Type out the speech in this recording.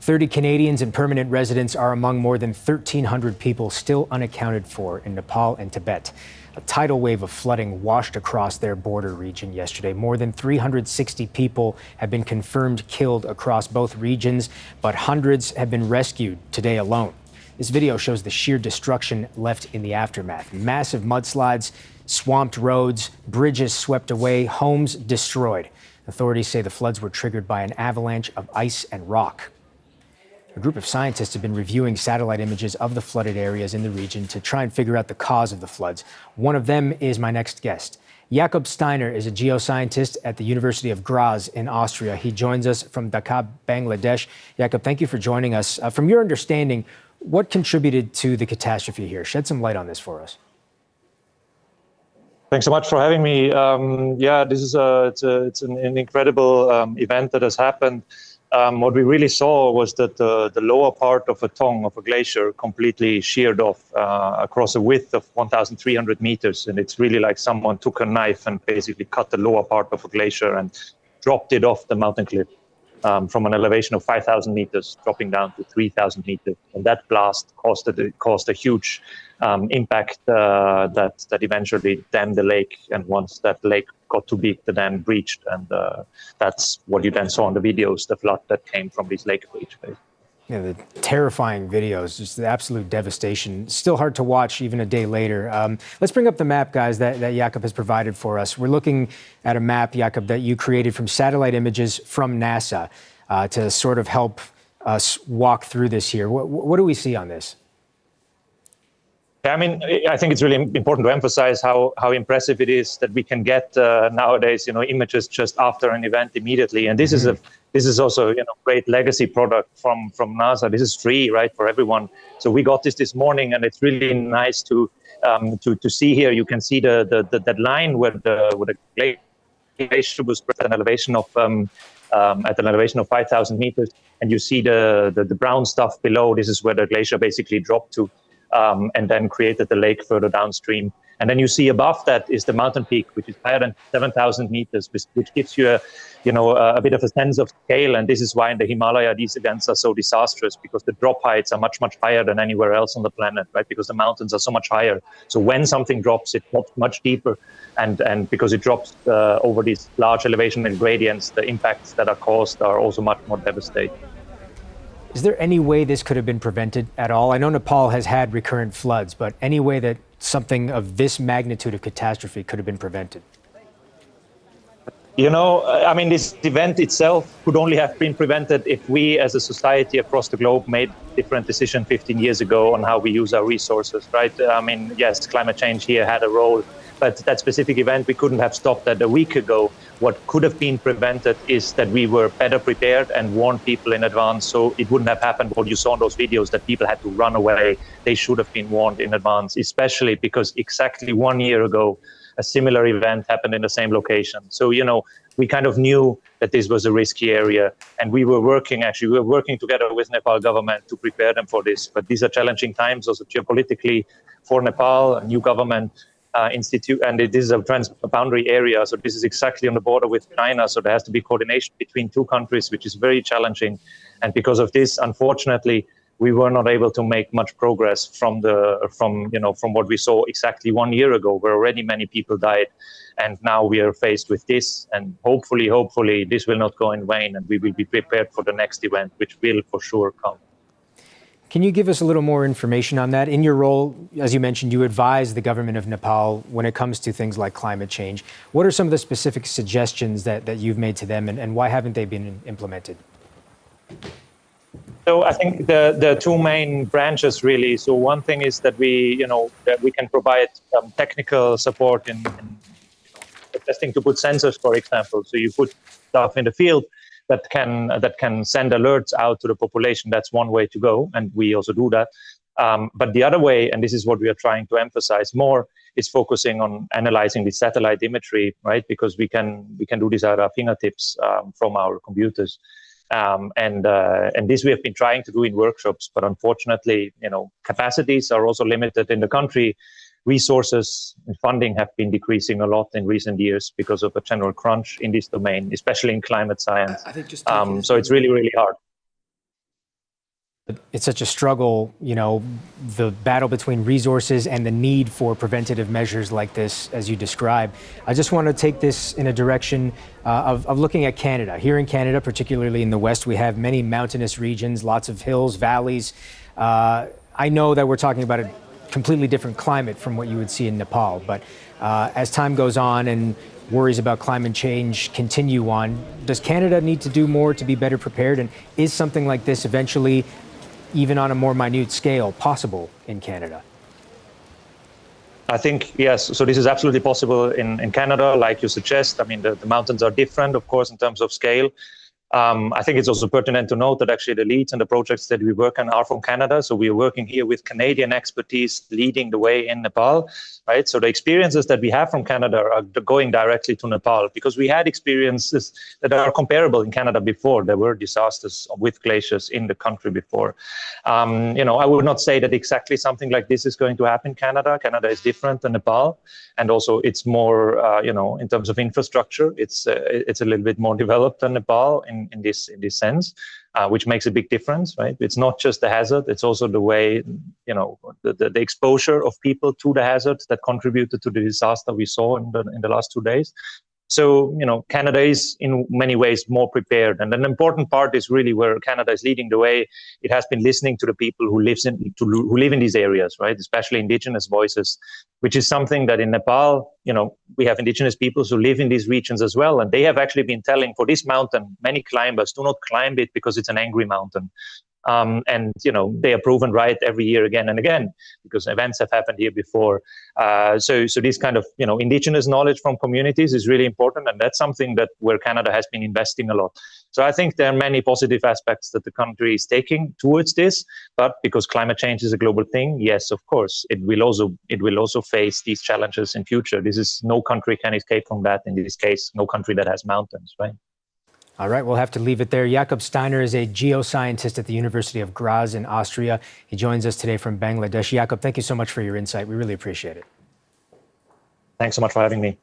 30 Canadians and permanent residents are among more than 1,300 people still unaccounted for in Nepal and Tibet. A tidal wave of flooding washed across their border region yesterday. More than 360 people have been confirmed killed across both regions, but hundreds have been rescued today alone. This video shows the sheer destruction left in the aftermath. Massive mudslides, swamped roads, bridges swept away, homes destroyed. Authorities say the floods were triggered by an avalanche of ice and rock. A group of scientists have been reviewing satellite images of the flooded areas in the region to try and figure out the cause of the floods. One of them is my next guest. Jakob Steiner is a geoscientist at the University of Graz in Austria. He joins us from Dhaka, Bangladesh. Jakob, thank you for joining us. From your understanding, what contributed to the catastrophe here? Shed some light on this for us. Thanks so much for having me. This is it's an incredible event that has happened. What we really saw was that the lower part of a tongue of a glacier completely sheared off across a width of 1,300 meters. And it's really like someone took a knife and basically cut the lower part of a glacier and dropped it off the mountain cliff from an elevation of 5,000 meters, dropping down to 3,000 meters. And that blast caused a huge impact that eventually dammed the lake. And once that lake got too big, the dam breached. And that's what you then saw in the videos, the flood that came from this lake breach. Yeah, the terrifying videos, just the absolute devastation. Still hard to watch even a day later. Let's bring up the map, guys, that Jakob has provided for us. We're looking at a map, Jakob, that you created from satellite images from NASA to sort of help us walk through this here. What do we see on this? I mean, I think it's really important to emphasize how impressive it is that we can get nowadays, images just after an event immediately. And this is also, great legacy product from NASA. This is free, right, for everyone. So we got this morning, and it's really nice to see here. You can see that line where the glacier was at an elevation of 5,000 meters, and you see the brown stuff below. This is where the glacier basically dropped to. And then created the lake further downstream. And then you see above that is the mountain peak, which is higher than 7,000 meters, which gives you a bit of a sense of scale. And this is why in the Himalaya these events are so disastrous, because the drop heights are much higher than anywhere else on the planet, right? Because the mountains are so much higher. So when something drops, it drops much deeper, and because it drops over these large elevation and gradients, the impacts that are caused are also much more devastating. Is there any way this could have been prevented at all? I know Nepal has had recurrent floods, but any way that something of this magnitude of catastrophe could have been prevented? I mean, this event itself could only have been prevented if we as a society across the globe made different decisions 15 years ago on how we use our resources, right? I mean, yes, climate change here had a role, but that specific event, we couldn't have stopped that a week ago. What could have been prevented is that we were better prepared and warned people in advance, so it wouldn't have happened what you saw in those videos, that people had to run away. They should have been warned in advance, especially because exactly 1 year ago, a similar event happened in the same location. So, we kind of knew that this was a risky area, and we were working together with Nepal government to prepare them for this. But these are challenging times also geopolitically for Nepal, a new government institute, and it is a transboundary area. So this is exactly on the border with China. So there has to be coordination between two countries, which is very challenging. And because of this, unfortunately, we were not able to make much progress from what we saw exactly 1 year ago, where already many people died. And now we are faced with this, and hopefully this will not go in vain, and we will be prepared for the next event, which will for sure come. Can you give us a little more information on that? In your role, as you mentioned, you advise the government of Nepal when it comes to things like climate change. What are some of the specific suggestions that you've made to them, and why haven't they been implemented? So I think the two main branches really. So one thing is that we can provide technical support in testing to put sensors, for example. So you put stuff in the field that can send alerts out to the population. That's one way to go, and we also do that. But the other way, and this is what we are trying to emphasize more, is focusing on analyzing the satellite imagery, right? Because we can do this at our fingertips from our computers. And this we have been trying to do in workshops, but unfortunately, capacities are also limited in the country. Resources and funding have been decreasing a lot in recent years because of a general crunch in this domain, especially in climate science. So it's really, really hard. It's such a struggle, the battle between resources and the need for preventative measures like this, as you describe. I just want to take this in a direction of looking at Canada. Here in Canada, particularly in the West, we have many mountainous regions, lots of hills, valleys. I know that we're talking about a completely different climate from what you would see in Nepal, but as time goes on and worries about climate change continue on, does Canada need to do more to be better prepared? And is something like this eventually, even on a more minute scale, possible in Canada? I think, yes. So this is absolutely possible in Canada, like you suggest. I mean, the mountains are different, of course, in terms of scale. I think it's also pertinent to note that actually the leads and the projects that we work on are from Canada. So we are working here with Canadian expertise leading the way in Nepal, right? So the experiences that we have from Canada are going directly to Nepal because we had experiences that are comparable in Canada before. There were disasters with glaciers in the country before. I would not say that exactly something like this is going to happen in Canada. Canada is different than Nepal. And also it's more, in terms of infrastructure, it's a little bit more developed than Nepal in this sense, which makes a big difference, right? It's not just the hazard; it's also the way, the exposure of people to the hazard that contributed to the disaster we saw in the last 2 days. So, Canada is in many ways more prepared. And an important part is really where Canada is leading the way. It has been listening to the people who live in these areas, right? Especially indigenous voices, which is something that in Nepal, we have indigenous peoples who live in these regions as well. And they have actually been telling for this mountain, many climbers do not climb it because it's an angry mountain. And they are proven right every year again and again because events have happened here before. So this kind of indigenous knowledge from communities is really important, and that's something that where Canada has been investing a lot. So I think there are many positive aspects that the country is taking towards this. But because climate change is a global thing, yes, of course, it will also face these challenges in future. No country can escape from that. In this case, no country that has mountains, right? All right, we'll have to leave it there. Jakob Steiner is a geoscientist at the University of Graz in Austria. He joins us today from Bangladesh. Jakob, thank you so much for your insight. We really appreciate it. Thanks so much for having me.